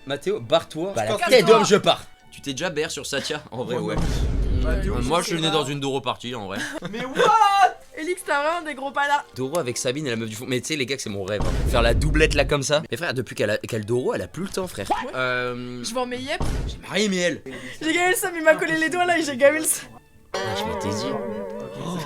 Mathéo, barre-toi. Bah la Casse-toi. tête d'homme, je pars. Tu t'es déjà BR sur Satya en vrai, ouais. Moi je suis né dans une Doro party en vrai. Mais what? Elix, t'as vraiment des gros palas. Doro avec Sabine et la meuf du fond. Mais tu sais les gars que c'est mon rêve. Hein. Faire la doublette là comme ça. Mais frère, depuis qu'elle Doro, elle a plus le temps frère. Je vends mes yep. J'ai marié Miel. J'ai gagné le Sam, il m'a collé les doigts là et j'ai gagné le Sam. Ah, je m'étais dit. Oh,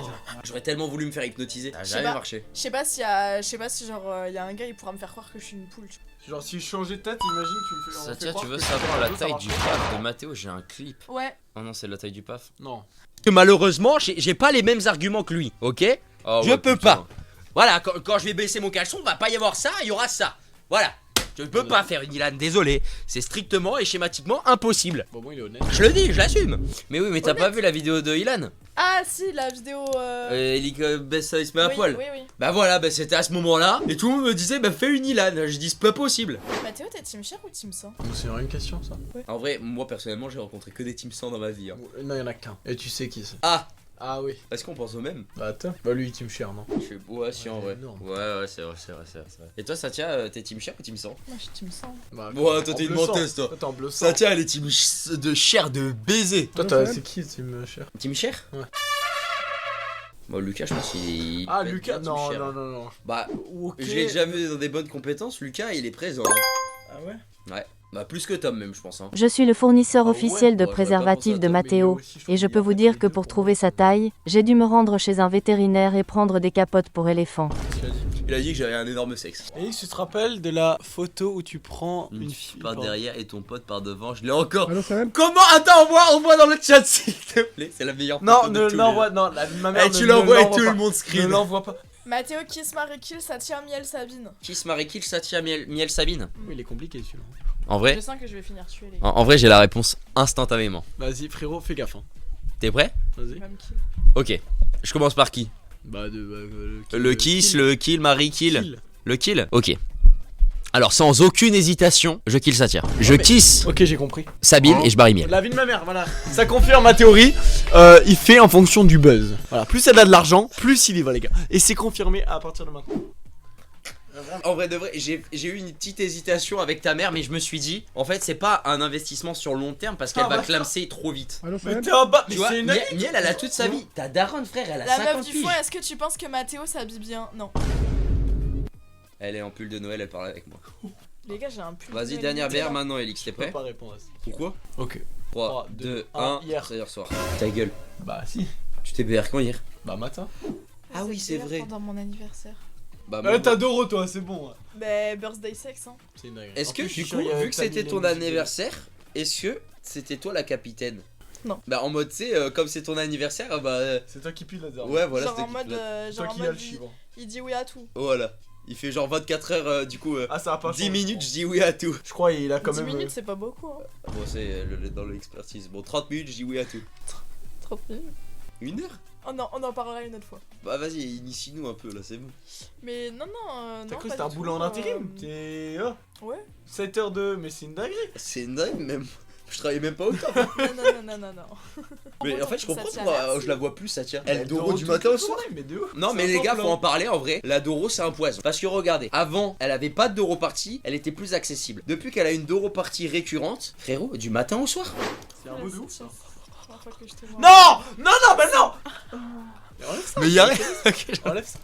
j'aurais tellement voulu me faire hypnotiser. Ça a jamais marché. Je sais pas si genre y a un gars, il pourra me faire croire que je suis une poule. Genre si je changeais de tête, imagine tu me fais. Satya, tu veux savoir la taille du paf de Mathéo? J'ai un clip. Ouais. Oh non, c'est la taille du paf. Non. Que malheureusement, j'ai pas les mêmes arguments que lui, ok? Oh, je peux pas. Voilà, quand je vais baisser mon caleçon, va pas y avoir ça, il y aura ça. Voilà. Je peux pas faire une Ilan, désolé. C'est strictement et schématiquement impossible. Bon, il est honnête. Je le dis, je l'assume. Mais oui, mais t'as pas vu la vidéo de Ilan? Ah si, la vidéo. Elic baisse ça, il se met à Oui, poil. oui, oui. Bah voilà, bah c'était à ce moment-là. Et tout le monde me disait, bah fais une Ilan. Je dis, c'est pas possible. Mathéo, t'es team cher ou team sang? C'est une question ça. En vrai, moi personnellement, j'ai rencontré que des team 100 dans ma vie. Hein. Non, y'en a qu'un. Et tu sais qui c'est. Ah! Ah oui. Est-ce qu'on pense au même? Bah attends. Bah lui il team cher non. Je suis ouais, si en vrai. énorme. Ouais, c'est vrai. Et toi, Satya, t'es team cher ou team 100? Moi, je suis team sang. Bah, Ouais, toi en t'es une bleu sang. menteuse, toi. Toi t'es en bleu sang. Satya, elle est team de chair de baiser. Toi c'est qui team cher? Team cher? Ouais. Bon, Lucas, je pense qu'il est. Ah peut être Lucas, bien team non, cher. non, non, non. Bah, Ok. je l'ai déjà vu dans des bonnes compétences. Lucas, il est présent. Hein. Ah ouais? Ouais. Bah, plus que Tom, même, je pense. Hein. Je suis le fournisseur Ah officiel ouais, de bon, je préservatifs vois pas de pour ça, Mathéo, mais lui aussi, je et je trouve peux qu'il vous a dire fait que les pour deux trouver sa taille, j'ai dû me rendre chez un vétérinaire et prendre des capotes pour éléphants. Il a dit que j'avais un énorme sexe. Et tu te rappelles de la photo où tu prends Une une fille fille par derrière et ton pote par devant, je l'ai encore. Allô, Sam? Comment? Attends, on voit dans le chat, s'il te plaît. C'est la meilleure Non, photo de ne tous l'envoie, les- non, ma mère Eh, tu ne l'envoies et l'envoie tout pas. le monde Ne screen. l'envoie pas. Mathéo, Kiss, Marie Kill, Satya, Miel, Sabine. Kiss Marie Kill, Satya, Miel Sabine. Oui, il est compliqué celui-là. En vrai, Je sens que je vais finir tuer les en vrai, j'ai la réponse instantanément. Vas-y frérot, fais gaffe. Hein. T'es prêt? Vas-y. Même kill. Ok. Je commence par qui? Bah Le kiss, le kill, Marie Kill. kill. Le kill? Ok. Alors, sans aucune hésitation, je kill Satya. Je mais- kiss Ok, j'ai compris. Sabine et je barre Miel. La vie de ma mère, voilà. Ça confirme ma théorie. Il fait en fonction du buzz. Voilà. Plus elle a de l'argent, plus il y va, les gars. Et c'est confirmé à partir de maintenant. En vrai de vrai, j'ai eu une petite hésitation avec ta mère, mais je me suis dit, en fait, c'est pas un investissement sur long terme parce qu'elle Ah, va bah, clamser trop vite. Allô, Mais Sam? t'es un bas. Mais Tu vois, c'est une Miel, elle a toute sa vie. Ta daronne, frère, elle a La 50 meuf du piges. fond, est-ce que tu penses que Mathéo s'habille bien? Non. Elle est en pull de Noël, elle parle avec moi. Les gars, j'ai un pull. Vas-y, de dernière Noël, BR maintenant, Elix, t'es Je peux prêt? pas répondre à ça. Pourquoi? Ok. 3, 3, 2, 2, 1, 1, hier. c'est hier soir. Ta gueule. Bah si. Tu t'es BR quand hier? Bah matin. Ah oui, c'est vrai. Pendant mon anniversaire. Bah, T'as Doro toi, c'est bon. Bah, birthday sex, hein. C'est une dinguerie. est-ce En que plus, je suis du sûr, coup, il y a vu que c'était Camille ton et Musique. anniversaire, est-ce que c'était toi la capitaine? Non. Bah en mode, tu sais, comme c'est ton anniversaire, bah C'est toi qui pile la zone. ouais, voilà, genre c'était en mode, Toi genre en qui a mode, le chiffre. il dit oui à tout. voilà. Il fait genre 24 heures, du coup, Ah ça va pas 10 changer, minutes, je je dis oui à tout. pense. Je crois il a quand 10 même. minutes, c'est pas beaucoup, hein. Bon, c'est dans l'expertise. Bon, 30 minutes, je dis oui à tout. 30 minutes. Une heure? Oh non, on en parlera une autre fois. Bah vas-y, initie-nous un peu là, c'est bon. Mais non, non, T'as non, cru que pas c'était un du boulot tout, en intérim? T'es. Ouais. 7h02, mais c'est une dinguerie. C'est une dingue même. Je travaillais même pas autant. Non. Mais en fait, je comprends Satya, pourquoi merci. je la vois plus, Satya. Elle Elle Doro du matin au soir. Mais de ouf. Non C'est mais un les temps gars plein. faut en parler en vrai. La Doro c'est un poison. Parce que regardez, avant elle avait pas de Doro party, elle était plus accessible. Depuis qu'elle a une Doro party récurrente, frérot, du matin au soir. C'est un mot de ouf ça. Première fois que je te vois. Non! Non, non, bah non! Mais enlève ça. Mais y'a rien. Enlève ça.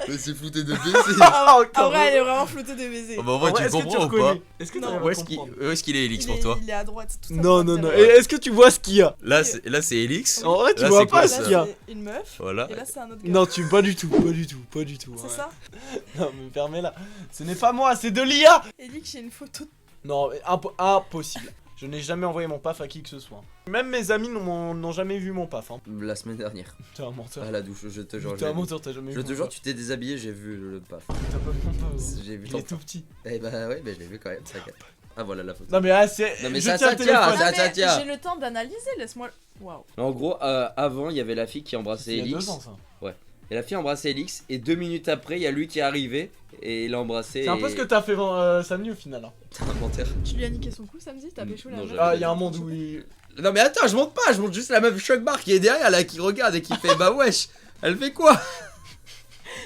Mais c'est flouté de baiser. Ah, En vrai, elle est vraiment floutée des baisers. Bah en vrai tu est-ce que comprends ou pas? reconnais? Est-ce que Non. t'arrives Où à est-ce qu'il comprendre? est Elix pour toi? Il est à droite, tout ça. Non, non, non. Et est-ce que tu vois ce qu'il y a? Là c'est Elix. En vrai, tu Là, vois c'est quoi, pas ça ce qu'il y a. C'est une meuf. Voilà. Et là, c'est un autre gars. Non, pas du tout, pas du tout, pas du tout. C'est ouais. ça. Non, mais fermez-la. Ce n'est pas moi, c'est de l'IA. Elix, j'ai une photo. Non, mais impossible. Je n'ai jamais envoyé mon paf à qui que ce soit. Même mes amis n'ont jamais vu mon paf. Hein. La semaine dernière. T'es un menteur. À la douche, je te jure. T'es un menteur, t'as jamais Je vu. te mon jure, paf. tu t'es déshabillé, j'ai vu le paf. T'as pas vu mon paf. J'ai vu Il ton est tout petit. Eh bah ouais, mais je l'ai vu quand même, ça. Ah voilà la photo. Non, mais ah, c'est. Non, mais je ça, tiens ça le tient, téléphone. ça- Ah, mais tient. j'ai le temps d'analyser, laisse-moi. Waouh. En gros, avant, il y avait la fille qui embrassait Il y a Elix. 2 ans, ça. Et la fille embrassait Elix. Et 2 minutes après, il y a lui qui est arrivé. Et il a embrassé. C'est un peu ce que t'as fait samedi au final. Hein. T'es un menteur. Tu lui as niqué son cou samedi? T'as pécho la Non, meuf? j'ai- Ah, il y a un monde où il. Non, mais attends, je monte pas. Je monte juste la meuf choc bar qui est derrière là, qui regarde et qui fait bah wesh. Elle fait quoi?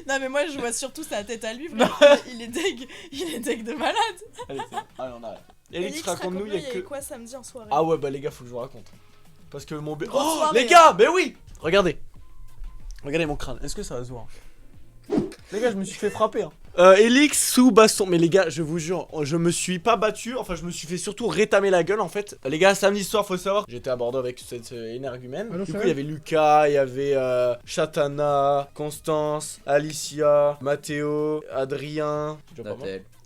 Non mais moi je vois surtout sa tête à lui, frère. Il est deg de malade. Allez, on arrête. Elix, raconte-nous, il y a quoi samedi en soirée? Ah ouais, bah les gars, faut que je vous raconte. Parce que mon bébé. Grosse Oh, soirée, les gars, mais oui. Regardez mon crâne, est-ce que ça va se voir? Les gars, je me suis fait frapper. Elix sous baston. Mais les gars, je vous jure, je me suis pas battu. Enfin, je me suis fait surtout rétamer la gueule en fait. Les gars, samedi soir, faut savoir, j'étais à Bordeaux avec cette énergumène. Du coup, il y avait Lucas, il y avait Chatana, Constance, Alicia, Mathéo, Adrien,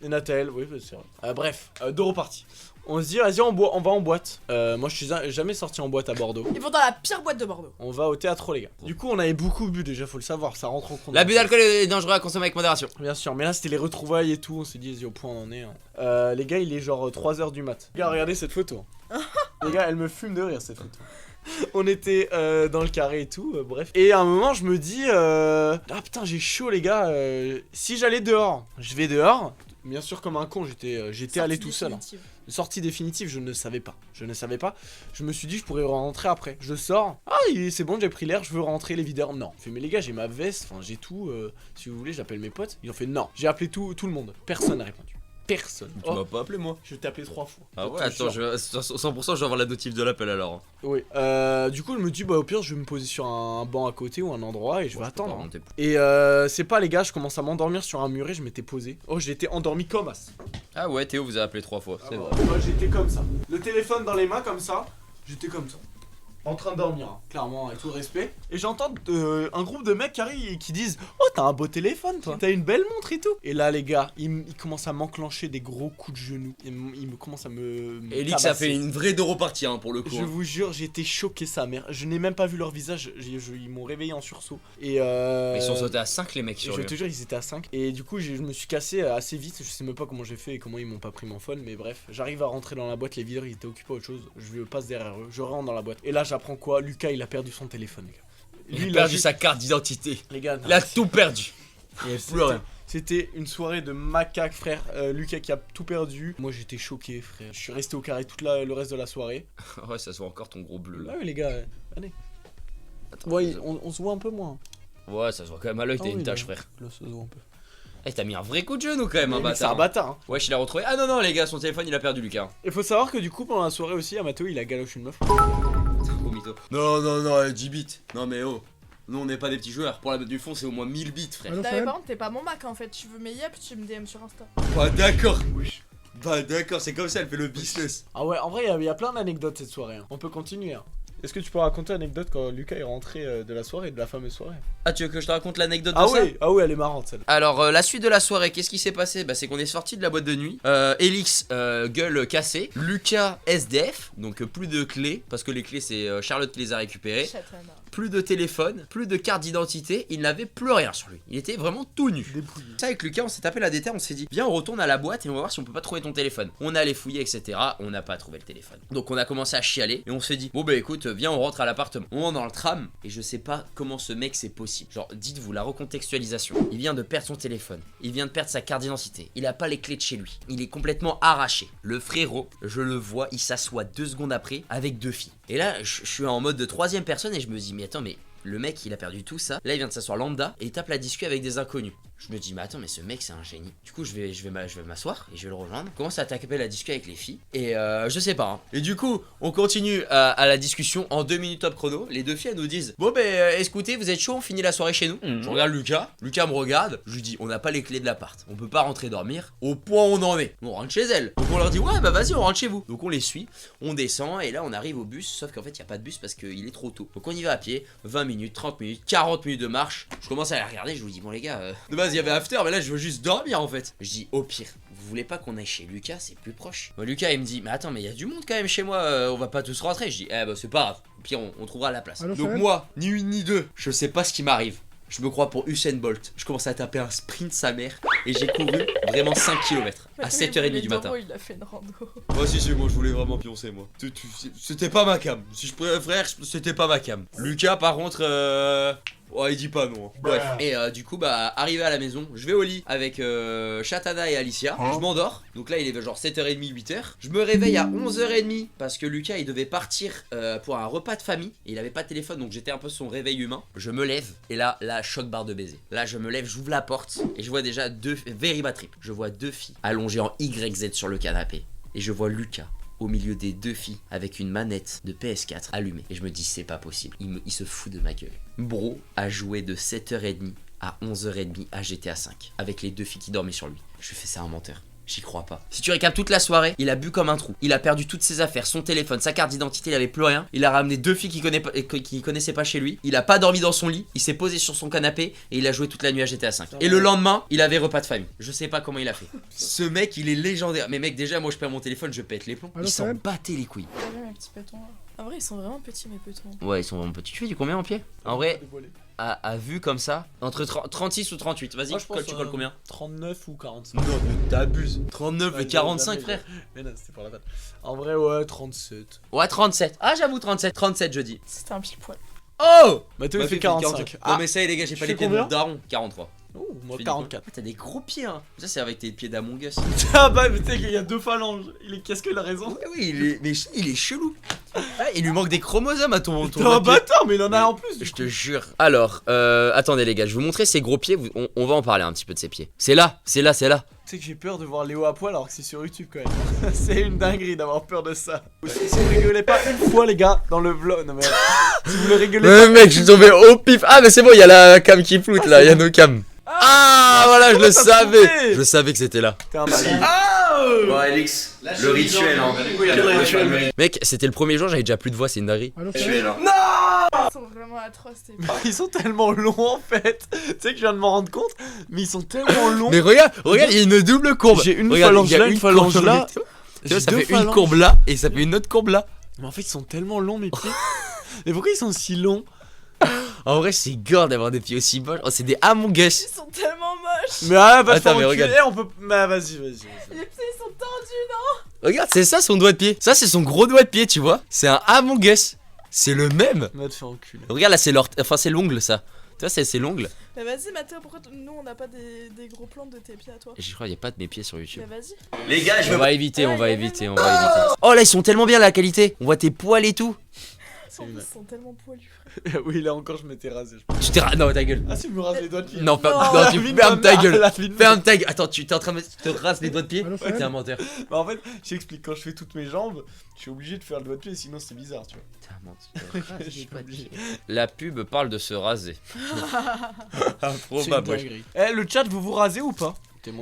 et Nathalie, oui, c'est vrai. Bref, deux repartis. On se dit, vas-y, on va en boîte. Moi, je suis jamais sorti en boîte à Bordeaux. Ils vont dans la pire boîte de Bordeaux. On va au théâtre, les gars. Du coup, on avait beaucoup bu déjà, faut le savoir, ça rentre en compte. L'abus d'alcool est dangereux à consommer avec modération. Bien sûr, mais là, c'était les retrouvailles et tout. On s'est dit, vas-y, au point on en est. Les gars, il est genre 3h du mat. Les gars, regardez cette photo. Les gars, elle me fume de rire, cette photo. On était dans le carré et tout, bref. Et à un moment, je me dis, ah putain, j'ai chaud, les gars. Si j'allais dehors, je vais dehors. Bien sûr, comme un con, j'étais allé tout seul. Sortie définitive, je ne savais pas. Je me suis dit, je pourrais rentrer après. Je sors. Ah, c'est bon, j'ai pris l'air, je veux rentrer, les videurs. Non. Je fais, mais les gars, j'ai ma veste, enfin, j'ai tout. Si vous voulez, j'appelle mes potes. Ils ont fait, non. J'ai appelé tout le monde. Personne n'a répondu. Personne. Tu m'as pas appelé, moi. Je t'ai appelé 3 fois. Ah ouais, attends, 100% je vais avoir la notif de l'appel alors. Oui. Du coup, je me dis, bah au pire, je vais me poser sur un banc à côté ou un endroit et je vais attendre. Et c'est pas, les gars, je commence à m'endormir sur un muret, je m'étais posé. Oh, j'étais endormi comme as. Ah ouais, Théo vous a appelé 3 fois, c'est vrai. Moi, j'étais comme ça. Le téléphone dans les mains, comme ça. J'étais comme ça. En train de dormir, hein, clairement, avec tout le respect. Et j'entends un groupe de mecs qui arrivent et qui disent, oh, t'as un beau téléphone, toi. T'as une belle montre et tout. Et là, les gars, ils commencent à m'enclencher des gros coups de genoux. Ils me commencent à me. Elix a fait une vraie de repartie, hein, pour le coup. Je vous jure, j'ai été choqué, sa mère. Je n'ai même pas vu leur visage. Ils m'ont réveillé en sursaut. Et ils sont sautés à 5, les mecs, sur je te jure, ils étaient à 5. Et du coup, je me suis cassé assez vite. Je sais même pas comment j'ai fait et comment ils m'ont pas pris mon phone. Mais bref, j'arrive à rentrer dans la boîte. Les videurs, ils étaient occupés à autre chose. Je passe derrière eux. Je rentre dans la boîte. Et là, j'apprends quoi? Lucas, il a perdu son téléphone, les gars. Il a perdu sa carte d'identité. Les gars, il a tout perdu. Il plus rien. C'était une soirée de macaque, frère. Lucas qui a tout perdu. Moi, j'étais choqué, frère. Je suis resté au carré le reste de la soirée. Ouais, ça se voit encore ton gros bleu là. Ah oui, les gars, allez. Attends, ouais, on se voit un peu moins. Ouais, ça se voit quand même à l'œil, t'as une tache, frère. Là, ça se voit un peu. Eh, t'as mis un vrai coup de genou quand même, un bâtard. C'est un bâtard. Hein. Ouais, je l'ai retrouvé. Ah non, les gars, son téléphone il a perdu, Lucas. Il faut savoir que du coup, pendant la soirée aussi, Amato il a galoché une meuf. Gros mytho. Non, 10 bits. Non, mais oh. Nous, on n'est pas des petits joueurs. Pour la bête du fond, c'est au moins 1000 bits, frère. Par contre, t'es pas mon Mac en fait. Tu veux mes yep, tu me DM sur Insta. Bah, d'accord. Bah, d'accord, c'est comme ça, elle fait le business. Ah ouais, en vrai, il y a plein d'anecdotes cette soirée. Hein. On peut continuer. Hein. Est-ce que tu peux raconter l'anecdote quand Lucas est rentré de la soirée, de la fameuse soirée? Ah, tu veux que je te raconte l'anecdote de ça? Ah oui, elle est marrante celle. Alors, la suite de la soirée, qu'est-ce qui s'est passé? Bah, c'est qu'on est sorti de la boîte de nuit. Elix, gueule cassée. Lucas, SDF, donc plus de clés, parce que les clés, c'est Charlotte qui les a récupérées. Plus de téléphone, plus de carte d'identité, il n'avait plus rien sur lui. Il était vraiment tout nu. Dépouillé. Ça, avec Lucas, on s'est tapé la déterre, on s'est dit, viens, on retourne à la boîte et on va voir si on peut pas trouver ton téléphone. On a allé fouiller, etc. On n'a pas trouvé le téléphone. Donc, on a commencé à chialer et on s'est dit, bon, bah écoute, viens, on rentre à l'appartement. On rentre dans le tram et je sais pas comment ce mec c'est possible. Genre, dites-vous la recontextualisation. Il vient de perdre son téléphone, il vient de perdre sa carte d'identité, il a pas les clés de chez lui, il est complètement arraché. Le frérot, je le vois, il s'assoit 2 secondes après avec 2 filles. Et là, je suis en mode de 3ème personne et je me dis, mais attends, mais le mec il a perdu tout ça. Là il vient de s'asseoir lambda et il tape la discu avec des inconnus. Je me dis mais attends mais ce mec c'est un génie. Du coup je vais m'asseoir et je vais le rejoindre. On commence à taper la discu avec les filles. Et je sais pas hein. Et du coup on continue à la discussion en 2 minutes top chrono. Les 2 filles elles nous disent bon ben écoutez vous êtes chaud on finit la soirée chez nous. Je regarde Lucas me regarde. Je lui dis on n'a pas les clés de l'appart. On peut pas rentrer dormir. Au point où on en est. On rentre chez elle. Donc on leur dit ouais bah vas-y on rentre chez vous. Donc on les suit. On descend et là on arrive au bus. Sauf qu'en fait il n'y a pas de bus parce qu'il est trop tôt. Donc on y va à pied. 20 minutes, 30 minutes, 40 minutes de marche. Je commence à la regarder. Je vous dis bon les gars de base il y avait after mais là je veux juste dormir en fait. Je dis au pire vous voulez pas qu'on aille chez Lucas, c'est plus proche. Bon, Lucas il me dit mais attends mais il y a du monde quand même chez moi, on va pas tous rentrer. Je dis eh bah c'est pas grave, au pire on trouvera la place. Donc moi, ni une ni deux, je sais pas ce qui m'arrive. Je me crois pour Usain Bolt. Je commence à taper un sprint sa mère et j'ai couru vraiment 5 km à 7h30 du matin. Il a fait une rando. Moi si moi je voulais vraiment pioncer moi. C'était pas ma cam. Si je préfère, c'était pas ma cam. Lucas par contre Oh, il dit pas non. Bref. Et du coup, bah, arrivé à la maison, je vais au lit avec Shatana et Alicia. Je m'endors. Donc là, il est genre 7h30, 8h. Je me réveille à 11h30 parce que Lucas, il devait partir pour un repas de famille. Et il avait pas de téléphone, donc j'étais un peu son réveil humain. Je me lève et là, choc barre de baiser. Là, je me lève, j'ouvre la porte et je vois déjà very bad trip. Je vois 2 filles allongées en YZ sur le canapé. Et je vois Lucas au milieu des 2 filles avec une manette de PS4 allumée. Et je me dis c'est pas possible, il se fout de ma gueule. Bro a joué de 7h30 à 11h30 à GTA 5 avec les 2 filles qui dormaient sur lui. Je fais c'est un menteur. J'y crois pas. Si tu récapes toute la soirée, il a bu comme un trou. Il a perdu toutes ses affaires, son téléphone, sa carte d'identité, il avait plus rien. Il a ramené 2 filles qu'il connaissait pas chez lui. Il a pas dormi dans son lit. Il s'est posé sur son canapé et il a joué toute la nuit à GTA 5. Et le lendemain, il avait repas de famille. Je sais pas comment il a fait. Ce mec, il est légendaire. Mais mec, déjà, moi je perds mon téléphone, je pète les plombs. Il s'en battait les couilles. Mes petits pétons là. En vrai, ils sont vraiment petits, mes pétons. Ouais, ils sont vraiment petits. Tu fais du combien en pied? En vrai, à vue comme ça, entre 36 ou 38. Vas-y, tu colles combien? 39 ou 45. Non, mais t'abuses. 39 et 45, frère. Mais non, c'était pour la peine. En vrai, ouais, 37. Ouais, 37. Ah, j'avoue, 37. 37, je dis. C'était un pile poil. Oh! Mathéo, il fait 45. Non, mais ça y est, les gars, j'ai pas les pieds de mon daron. 43. Oh, moi 44. T'as des gros pieds, hein. Ça, c'est avec tes pieds d'Among Us. Ah bah, mais tu sais qu'il y a 2 phalanges. Qu'est-ce qu'il a raison? Ouais, oui, mais il est chelou. Ah, il lui manque des chromosomes à ton T'es un bâtard, mais il en a en plus. Je te jure. Alors, attendez les gars, je vais vous montrer ses gros pieds. On va en parler un petit peu de ses pieds. C'est là. Tu sais que j'ai peur de voir Léo à poil alors que c'est sur YouTube quand même. C'est une dinguerie d'avoir peur de ça. Si vous rigolez pas une fois les gars dans le vlog. Non mais si vous le rigolez pas. Mec, je suis tombé au pif. Ah mais c'est bon, il y a la cam qui floute là, il y a nos cams. Ah voilà, je le savais. Je savais que c'était là. T'es un malade. Bon Alix, le rituel hein. Mec, c'était le premier jour, j'avais déjà plus de voix, c'est une dinguerie. Ils sont vraiment atroces, tes pétons. Ils sont tellement longs en fait. Tu sais que je viens de m'en rendre compte, mais ils sont tellement longs. Mais regarde, il y a une double courbe. J'ai une phalange là, une phalange là. Tu vois, ça fait une courbe là et ça fait une autre courbe là. Mais en fait, ils sont tellement longs mes pieds. Mais pourquoi ils sont si longs? En vrai, c'est gore d'avoir des pieds aussi moches. Oh, c'est des Among Us. Ils sont tellement moches. Mais ah, va te Attends, faire mais enculer, regarde. on peut. Bah vas-y. Les pieds ils sont tendus, non? Regarde, c'est ça son doigt de pied. Ça, c'est son gros doigt de pied, tu vois. C'est un Among Us. C'est le même. Va te faire enculer. Regarde, là, c'est l'ongle, ça. Tu vois, c'est l'ongle. Bah vas-y, Mathéo, pourquoi nous on n'a pas des gros plans de tes pieds à toi? Je crois qu'il n'y a pas de mes pieds sur YouTube. Bah vas-y. Les gars, on va éviter. Ouais, Oh là, ils sont tellement bien la qualité. On voit tes poils et tout. En plus, ils sont tellement poilus. Oui, là encore, je m'étais rasé. Tu t'es non, ta gueule. Ah, si, je me rase les doigts de pied. Non, tu vie de fermes ma ta mère, gueule. la vie de ma Ferme ta gueule. Attends, tu es en train de te raser les doigts de pied? T'es un menteur. Bah, en fait, j'explique, quand je fais toutes mes jambes, je suis obligé de faire le doigt de pied, sinon c'est bizarre, tu vois. T'es un menteur. Je suis obligé. La pub parle de se raser. C'est Improbable. une dinguerie. Eh, le chat, vous rasez ou pas?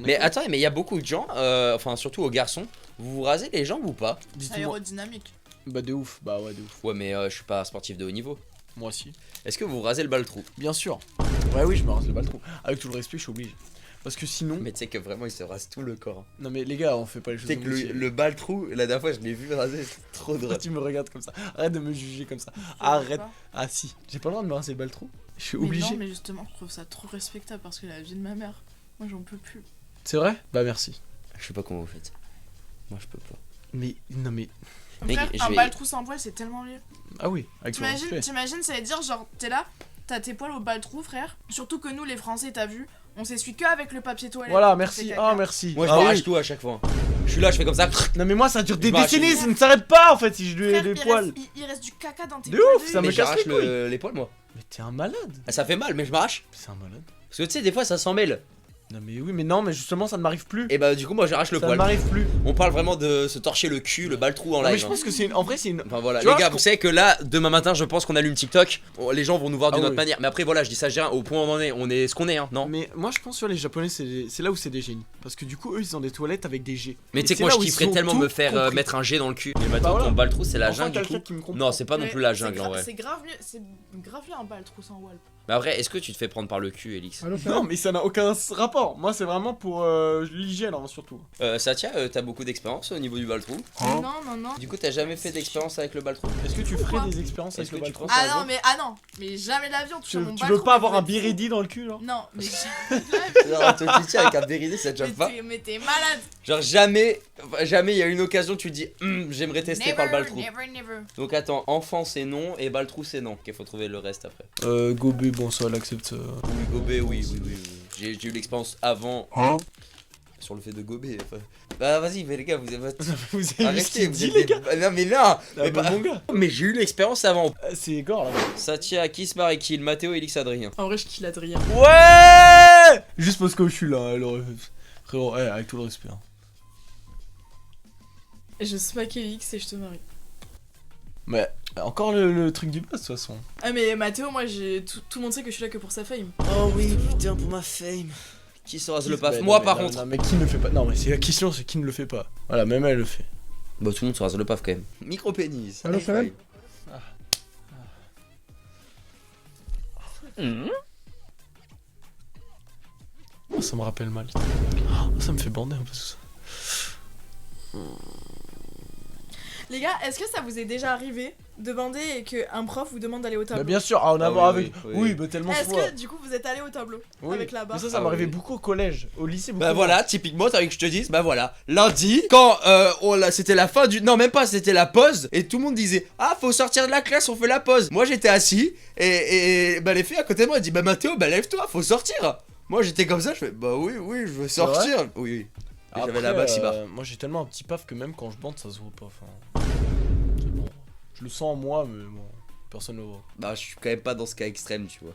Mais attends, mais il y a beaucoup de gens, enfin surtout aux garçons, vous rasez les jambes ou pas? C'est Dites-moi. aérodynamique. Bah, de ouf, bah ouais, de ouf. Ouais, mais je suis pas sportif de haut niveau. Moi aussi. Est-ce que vous rasez le bal-trou? Bien sûr. Ouais, oui, je me rase le bal-trou. Avec tout le respect, je suis obligé. Parce que sinon. Mais tu sais que vraiment il se rase tout le corps. Non, mais les gars, on fait pas les choses. Tu sais que le bal-trou, la dernière fois je l'ai vu raser, c'est trop drôle. Pourquoi tu me regardes comme ça? Arrête de me juger comme ça. Je Arrête. sais pas. Ah, si. J'ai pas le droit de me raser le bal-trou. Je suis Mais obligé. non, mais justement, je trouve ça trop respectable parce que la vie de ma mère, moi j'en peux plus. C'est vrai? Bah, merci. Je sais pas comment vous faites. Moi je peux pas. Mais. Non, mais. Mec, Frère, je un vais- bal-trou sans poil, c'est tellement mieux. Ah oui, avec le respect. T'imagines, ça veut dire genre, t'es là, t'as tes poils au bal-trou, frère. Surtout que nous, les Français, t'as vu, on s'essuie que avec le papier toilette. Voilà, quand on merci. fait Ah, caca. merci. Moi je Ah m'arrache oui. tout à chaque fois. Je suis là, je fais comme ça. Non, mais moi, ça dure des Je m'arrache décennies, les ça ne s'arrête pas en fait si je lui ai Frère, des il poils. reste- il reste du caca dans tes De poils ouf, ça de- me Mais casse j'arrache les couilles. les poils moi. Mais t'es un malade. Ah, ça fait mal, mais je m'arrache. C'est un malade. Parce que tu sais, des fois ça s'en mêle. Non, mais oui, mais non, mais justement, ça ne m'arrive plus. Et bah du coup, moi j'arrache le Ça ne poil. m'arrive plus. On parle vraiment de se torcher le cul, le bal-trou en Non, mais live. je hein. pense que c'est une. En vrai, c'est une. Enfin voilà, Tu les vois, gars, je vous savez que là, demain matin, je pense qu'on allume TikTok. Les gens vont nous voir d'une Ah autre oui. manière. Mais après, voilà, je dis ça, je dis rien, au point où on est ce qu'on est, hein, non? Mais moi, je pense sur les Japonais, c'est là où c'est des génies. Parce que du coup, eux, ils ont des toilettes avec des G. Mais Et tu sais que c'est moi, là je où ils kifferais ont tellement tout me faire compris. mettre un G dans le cul. Mais maintenant, voilà. ton bal-trou, c'est la Enfin, jungle du quelqu'un coup. qui me comprend. Non, c'est pas non Ouais, plus la c'est jungle en vrai. C'est grave mieux un bal-trou sans walp. Mais après, est-ce que tu te fais prendre par le cul, Elix? Non, mais ça n'a aucun rapport. Moi, c'est vraiment pour l'hygiène, hein, surtout. Satya, t'as beaucoup d'expérience au niveau du bal-trou. Non. Du coup, t'as jamais fait d'expérience avec le bal-trou? Est-ce que tu ferais Pourquoi des expériences avec Est-ce le que tu bal-trou? penses- Ah non, mais jamais l'avion, Tu veux pas avoir un biridi dans le cul, là? Non, mais jamais de la vie. Genre, un truc ici avec un béridé, ça te choque pas? Mais t'es malade. Genre, jamais. jamais il y a une occasion tu te dis j'aimerais tester par le baltrou. Never. Donc attends, enfant c'est non et baltrou c'est non. Ok, faut trouver le reste après. Gobé, bon ça elle accepte ça. Oui, gober, oui. J'ai eu l'expérience avant. Sur le fait de gober. Enfin. Bah vas-y, mais les gars, vous avez vu ce qu'il dit les gars. Non mais là, mais pas mon gars. Mais j'ai eu l'expérience avant. C'est Igor là. Satya, Kiss, Marie Kill, Mathéo, Elix, Adrien. En vrai, je kill Adrien. Ouais. Juste parce que je suis là, frérot, avec tout le respect. Hein. Je smack Elix et je te marie. Mais encore le truc du boss de toute façon. Ah mais Mathéo, moi j'ai tout montré que je suis là que pour sa fame. Oh oui, putain, pour ma fame. Qui se rase le paf? Moi par contre. Non mais qui ne le fait pas? Non mais c'est la question, c'est qui ne le fait pas. Voilà, même elle le fait. Bah tout le monde se rase le paf quand même. Micro-pénis. Allô, quand même. Oh, ça me rappelle mal. Oh, ça me fait bander un peu tout ça. Les gars, est-ce que ça vous est déjà arrivé de bander et qu'un prof vous demande d'aller au tableau? Bah bien sûr, en avant avec. Oui, bah tellement Est-ce fois. que du coup vous êtes allé au tableau Oui. avec la barre? Mais ça m'arrivait beaucoup au collège, au lycée beaucoup. Bah voilà, typiquement, t'as envie que je te dise, bah voilà, lundi, quand c'était la fin du... Non, même pas, c'était la pause, et tout le monde disait, ah, faut sortir de la classe, on fait la pause. Moi, j'étais assis, et bah les filles à côté de moi, elles disent, bah Mathéo, bah lève-toi, faut sortir. Moi, j'étais comme ça, je fais, bah oui, je veux sortir. Oui. Et j'avais la maxi barre. Moi, j'ai tellement un petit paf que même quand je bande, ça se voit pas. Enfin, c'est bon. Je le sens en moi, mais bon, personne ne le voit. Bah, je suis quand même pas dans ce cas extrême, tu vois.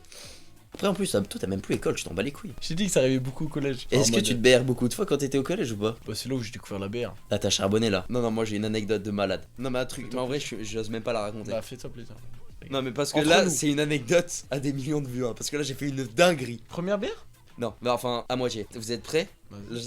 Après, en plus, toi, t'as même plus école, tu t'en bats les couilles. J'ai dit que ça arrivait beaucoup au collège. Est-ce que tu te BR beaucoup de fois quand t'étais au collège ou pas? Bah, c'est là où j'ai découvert la BR. Ah, t'as charbonné là. Non, moi j'ai une anecdote de malade. Non, mais un truc, mais en vrai, j'ose même pas la raconter. Bah, fais-toi plaisir. Non, mais parce que Entre là, nous. c'est une anecdote à des millions de vues. Hein, parce que là, j'ai fait une dinguerie. Première BR? Non, bah enfin, à moitié. Vous êtes prêts?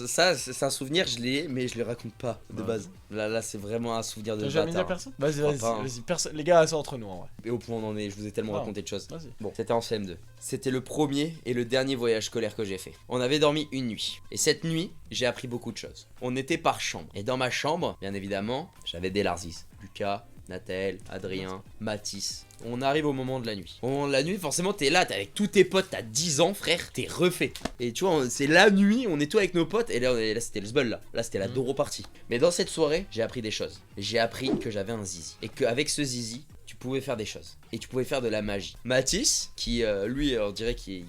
Ça, c'est un souvenir, je l'ai, mais je le raconte pas de base. Là, c'est vraiment un souvenir de T'as jamais dit à bâtard. personne? Vas-y, Enfin, vas-y. Les gars, c'est entre nous en vrai. Et au point où on en est, je vous ai tellement raconté de choses. Vas-y. Bon, c'était en CM2. C'était le premier et le dernier voyage scolaire que j'ai fait. On avait dormi une nuit. Et cette nuit, j'ai appris beaucoup de choses. On était par chambre. Et dans ma chambre, bien évidemment, j'avais des Larzis. Lucas, Nathel, Adrien, Mathis. On arrive au moment de la nuit. Au moment de la nuit, forcément, t'es là, t'es avec tous tes potes, t'as 10 ans, frère, t'es refait. Et tu vois, c'est la nuit, on est tous avec nos potes, et là c'était le sbul là. Là, c'était la Doro partie. Mais dans cette soirée, j'ai appris des choses. J'ai appris que j'avais un zizi. Et qu'avec ce zizi, tu pouvais faire des choses. Et tu pouvais faire de la magie. Mathis, qui lui, on dirait qu'il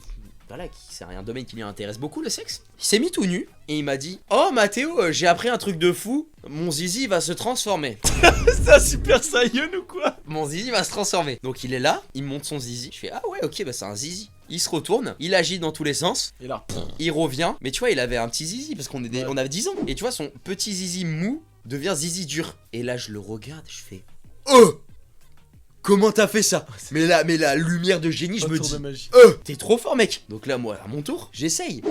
voilà, c'est un domaine qui lui intéresse beaucoup, le sexe. Il s'est mis tout nu et il m'a dit, oh Mathéo, j'ai appris un truc de fou, mon zizi va se transformer. C'est un super saiyan ou quoi? Mon zizi va se transformer. Donc il est là, il monte son zizi. Je fais, ah ouais, ok, bah c'est un zizi. Il se retourne, il agit dans tous les sens. Et là, il revient. Mais tu vois, il avait un petit zizi parce qu'on on avait 10 ans. Et tu vois, son petit zizi mou devient zizi dur. Et là, je le regarde, je fais, oh! Comment t'as fait ça? Mais la lumière de génie, je me dis, t'es trop fort, mec. Donc là, moi, à mon tour, j'essaye.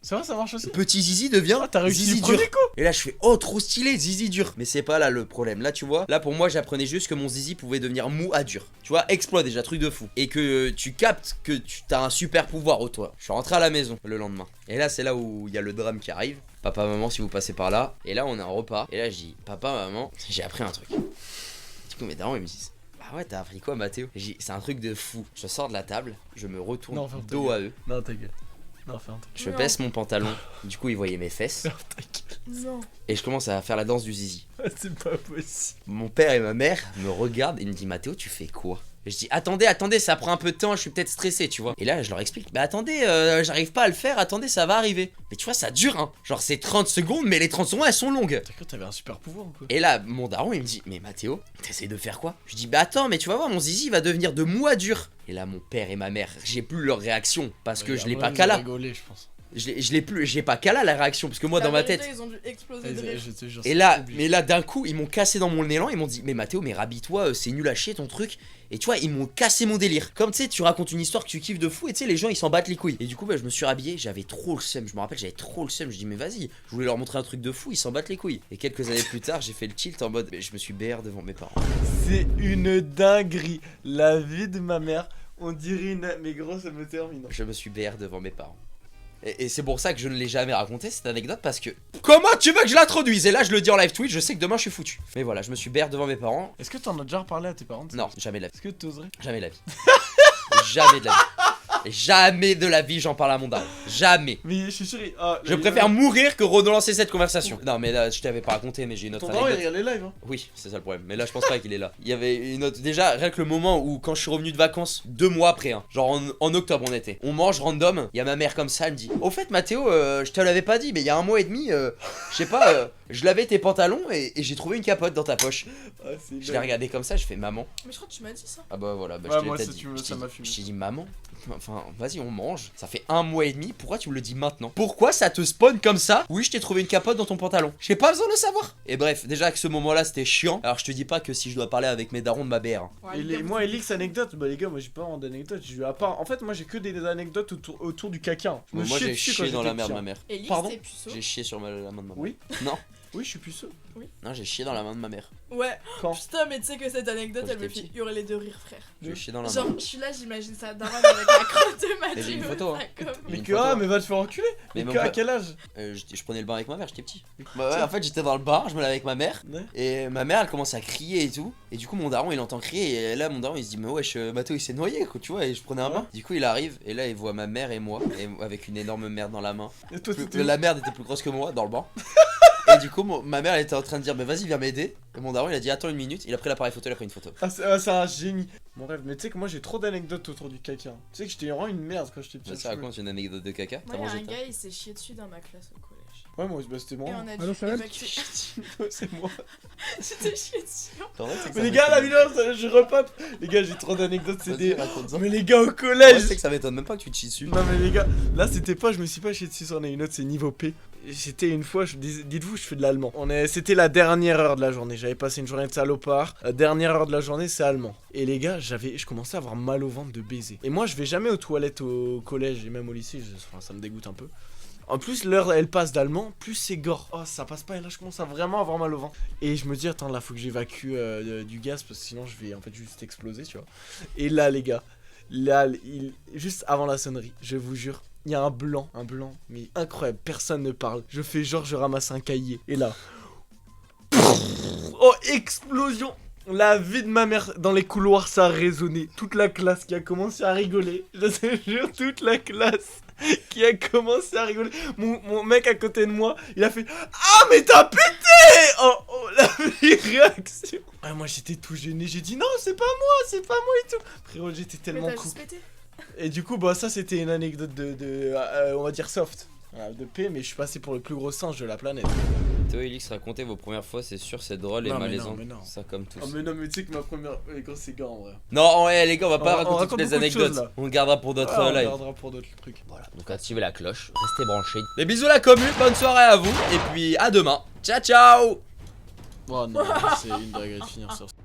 C'est vrai, ça marche aussi? Petit zizi devient t'as réussi zizi le dur. premier coup. Et là, je fais, oh, trop stylé, zizi dur. Mais c'est pas là le problème. Là, tu vois, là, pour moi, j'apprenais juste que mon zizi pouvait devenir mou à dur. Tu vois, exploit déjà, truc de fou. Et que tu captes que tu as un super pouvoir au toi. Je suis rentré à la maison le lendemain. Et là, c'est là où il y a le drame qui arrive. Papa, maman, si vous passez par là. Et là, on a un repas. Et là, je dis, papa, maman, j'ai appris un truc. Du coup, mes darons, ils me disent, ah ouais, t'as appris quoi, Mathéo? C'est un truc de fou. Je sors de la table, je me retourne dos à eux. Non, ta gueule. Non, fais un truc. Je baisse mon pantalon. Du coup, ils voyaient mes fesses. Non. Et je commence à faire la danse du zizi. C'est pas possible. Mon père et ma mère me regardent et me disent, Mathéo, tu fais quoi? Et je dis, attendez, ça prend un peu de temps, je suis peut-être stressé, tu vois. Et là, je leur explique, bah attendez, j'arrive pas à le faire, attendez, ça va arriver. Mais tu vois, ça dure, hein. Genre, c'est 30 secondes, mais les 30 secondes, elles sont longues. T'as cru que t'avais un super pouvoir ou quoi? Et là, mon daron, il me dit, mais Mathéo, t'essayes de faire quoi? Je dis, bah attends, mais tu vas voir, mon zizi va devenir de mou à dur. Et là, mon père et ma mère, j'ai plus leur réaction parce que je l'ai pas cala. Rigolé, je pense. Je l'ai plus, j'ai pas cala la réaction parce que moi, dans ma tête. Ils ont dû exploser de rire. Et là, mais là, d'un coup, ils m'ont cassé dans mon élan, ils m'ont dit, mais Mathéo, mais rhabille-toi, c'est nul à chier ton truc. Et tu vois, ils m'ont cassé mon délire. Comme tu sais, tu racontes une histoire que tu kiffes de fou et tu sais, les gens ils s'en battent les couilles. Et du coup, bah, je me suis rhabillé, j'avais trop le seum. Je me rappelle, j'avais trop le seum. Je dis, mais vas-y, je voulais leur montrer un truc de fou, ils s'en battent les couilles. Et quelques années plus tard, j'ai fait le tilt en mode, je me suis BR devant mes parents. C'est une dinguerie. La vie de ma mère, on dirait une. Mais gros, ça me termine. Je me suis BR devant mes parents. Et c'est pour ça que je ne l'ai jamais raconté cette anecdote parce que comment tu veux que je l'introduise? Et là je le dis en live Twitch, je sais que demain je suis foutu. Mais voilà, je me suis BR devant mes parents. Est-ce que t'en as déjà reparlé à tes parents? Non, jamais de la vie. Est-ce que t'oserais? Jamais de la vie. Jamais de la vie. Jamais de la vie j'en parle à mon daron. Jamais. Mais je suis sûr. Je préfère mourir que relancer cette conversation. Non, mais là, je t'avais pas raconté, mais j'ai une autre Ton daron, il anecdote. regarde les lives, hein. Oui, c'est ça le problème. Mais là, je pense pas qu'il est là. Il y avait une autre. Déjà, rien que le moment où, quand je suis revenu de vacances, 2 mois après, hein, genre en octobre, on était. On mange random. Il y a ma mère comme ça, elle me dit: au fait, Mathéo, je te l'avais pas dit, mais il y a 1 mois et demi, je sais pas, je lavais tes pantalons et j'ai trouvé une capote dans ta poche. Je l'ai regardé comme ça, je fais: maman. Mais je crois que tu m'as dit ça. Ah bah voilà, bah Ouais, je te moi, l'ai ça, dit. ça m'a fumé. Je t'ai dit: maman, enfin, vas-y, on mange. Ça fait 1 mois et demi, pourquoi tu me le dis maintenant? Pourquoi ça te spawn comme ça? Oui, je t'ai trouvé une capote dans ton pantalon. J'ai pas besoin de le savoir. Et bref, déjà que ce moment-là, c'était chiant. Alors, je te dis pas que si je dois parler avec mes darons de ma BR. Ouais, Et moi, Elix, anecdote, bah les gars, moi j'ai pas vraiment d'anecdotes. À part, en fait, moi j'ai que des anecdotes autour du caca. Je me Moi, chiais j'ai dessus chié quand dans la j'étais merde de petit. ma mère. Elix, Pardon t'es puceau. J'ai chié sur la main de ma mère. Oui. Non, Oui, je suis puceau. non, j'ai chié dans la main de ma mère. Ouais. Quand Putain, mais tu sais que cette anecdote, Quand elle me j'étais fait petit. hurler de rire, frère. J'ai chié dans la main. Genre, je suis là, j'imagine ça daronne avec la crotte de Mathieu. Mais j'ai une photo, hein. Mais Une que photo. mais va te faire enculer. Mais Mais mon que à pote- quel âge? Je prenais le bain avec ma mère, j'étais petit. Bah ouais, en fait, j'étais dans le bar, je me lavais avec ma mère. Ouais. Et ma mère, elle commence à crier et tout. Et du coup, mon daron, il entend crier. Et là, mon daron, il se dit: mais wesh, Mathéo, il s'est noyé, quoi, tu vois. Et je prenais un bain. Du coup, il arrive. Et là, il voit ma mère et moi. Et avec une énorme merde dans la main. Et toi, Plus- t'étais où? la merde était plus grosse que moi dans le banc. Et du coup, ma mère, elle était en train de dire: mais vas-y, viens m'aider. Et mon daron, il a dit: attends 1 minute. Il a pris l'appareil photo, il a pris une photo. C'est un génie. Mon rêve, mais tu sais que moi j'ai trop d'anecdotes autour du caca. Tu sais que j'étais vraiment une merde quand j'étais petit. Ça raconte une anecdote de caca. Moi, T'as y'a mangé un ta- gars, il s'est chié dessus dans ma classe au collège. Ouais, moi bah, c'était Et moi. on a dû Allô, Charlotte évacuer. C'est moi. J'étais chié dessus. T'en as, c'est que Mais ça les gars, la m'étonne. vidéo, je repop. Les gars, j'ai trop d'anecdotes, c'est Vas-y, des. raconte-en. Mais les gars au Ouais, collège. c'est que ça m'étonne même pas que tu te chies dessus. Non mais les gars, là c'était pas, je me suis pas chié dessus, c'en est une autre, c'est niveau P. C'était une fois, dites-vous, je fais de l'allemand. C'était la dernière heure de la journée, j'avais passé une journée de salopard. La dernière heure de la journée, c'est allemand. Et les gars, je commençais à avoir mal au ventre de baiser. Et moi, je vais jamais aux toilettes au collège et même au lycée, enfin, ça me dégoûte un peu. En plus, l'heure elle passe d'allemand, plus c'est gore. Oh, ça passe pas, et là je commence à vraiment avoir mal au ventre. Et je me dis, attends, là faut que j'évacue du gaz parce que sinon je vais en fait juste exploser, tu vois. Et là, les gars, là, juste avant la sonnerie, je vous jure, il y a un blanc, mais incroyable, personne ne parle. Je fais genre, je ramasse un cahier, et là. Oh, explosion! La vie de ma mère dans les couloirs, ça a résonné. Toute la classe qui a commencé à rigoler. Je te jure, toute la classe qui a commencé à rigoler. Mon mec à côté de moi, il a fait: ah, mais t'as pété! Oh, la réaction. Ah, moi j'étais tout gêné. J'ai dit: non, c'est pas moi et tout. Frérot, j'étais Mais tellement t'as cool. juste pété. Et du coup, bah, ça c'était une anecdote on va dire soft. Voilà, de P, mais je suis passé pour le plus gros singe de la planète. Théo et Elix, racontez vos premières fois, c'est sûr, c'est drôle et Non, mais malaisant. non, mais non. Ça comme tous. Oh, mais non, mais tu sais que ma première. Gros, c'est gars en vrai. Non, ouais, les gars, on va pas On raconter raconte toutes les beaucoup de anecdotes. choses, là. On le gardera pour d'autres Ah, on lives. regardera pour d'autres trucs. Voilà, donc activez la cloche, restez branchés. Des bisous la commu, bonne soirée à vous, et puis à demain. Ciao, ciao! Oh non, c'est une dinguerie de finir sur ça.